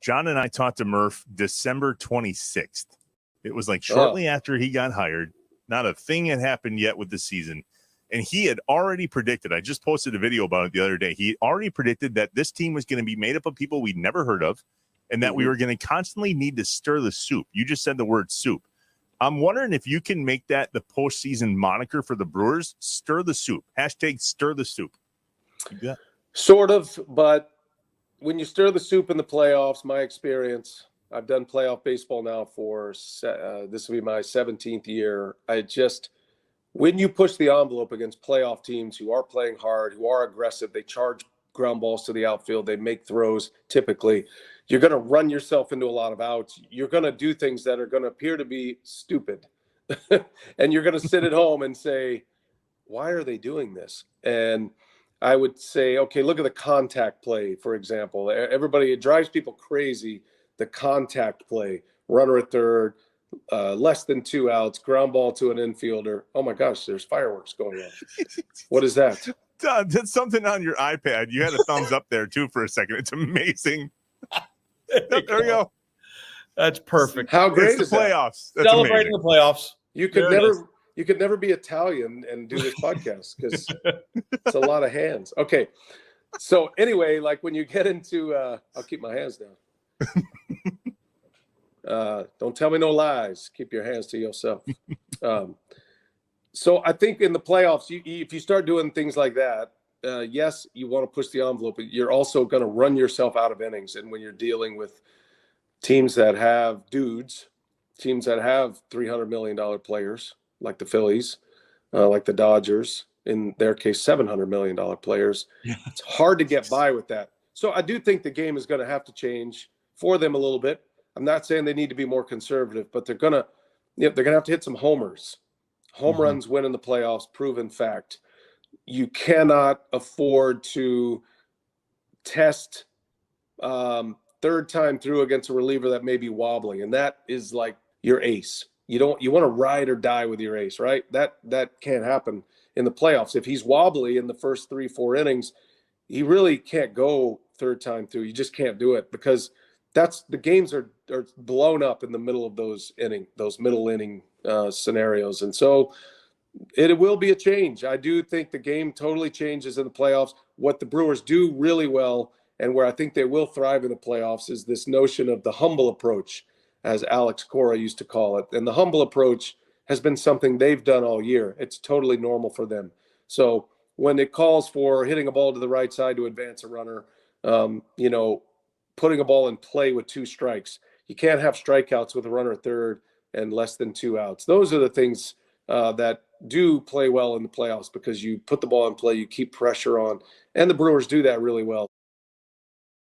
John and I talked to Murph December 26th. It was like shortly after he got hired. Not a thing had happened yet with the season. And he had already predicted, I just posted a video about it the other day. He already predicted that this team was going to be made up of people we'd never heard of and that we were going to constantly need to stir the soup. You just said the word soup. I'm wondering if you can make that the postseason moniker for the Brewers. Stir the soup. Hashtag stir the soup. Yeah. Sort of, but when you stir the soup in the playoffs, my experience, I've done playoff baseball now for, this will be my 17th year. When you push the envelope against playoff teams who are playing hard, who are aggressive, they charge ground balls to the outfield, they make throws typically, you're going to run yourself into a lot of outs. You're going to do things that are going to appear to be stupid. And you're going to sit at home and say, why are they doing this? And I would say, okay, look at the contact play, for example. Everybody, it drives people crazy, the contact play, runner at third, less than 2 outs, ground ball to an infielder. Oh my gosh, there's fireworks going on. What is that? That's something on your iPad. You had a thumbs up there too for a second. It's amazing. There we go. That's perfect. How great is the playoffs? That's celebrating amazing. the playoffs. You could never be Italian and do this podcast because it's a lot of hands. Okay. So anyway, like when you get into I'll keep my hands down. Don't tell me no lies. Keep your hands to yourself. So I think in the playoffs, if you start doing things like that, yes, you want to push the envelope, but you're also going to run yourself out of innings. And when you're dealing with teams that have teams that have $300 million players, like the Phillies, like the Dodgers, in their case, $700 million players, it's hard to get by with that. So I do think the game is going to have to change for them a little bit. I'm not saying they need to be more conservative, but they're going to have to hit some homers. Home runs win in the playoffs, proven fact. You cannot afford to test third time through against a reliever that may be wobbling, and that is like your ace. You want to ride or die with your ace, right? That can't happen in the playoffs. If he's wobbly in the first 3-4 innings, he really can't go third time through. You just can't do it because the games are blown up in the middle of those middle inning scenarios. And so it will be a change. I do think the game totally changes in the playoffs. What the Brewers do really well, and where I think they will thrive in the playoffs, is this notion of the humble approach, as Alex Cora used to call it. And the humble approach has been something they've done all year. It's totally normal for them. So when it calls for hitting a ball to the right side to advance a runner, putting a ball in play with 2 strikes, you can't have strikeouts with a runner at third and less than 2 outs. Those are the things that do play well in the playoffs because you put the ball in play, you keep pressure on, and the Brewers do that really well.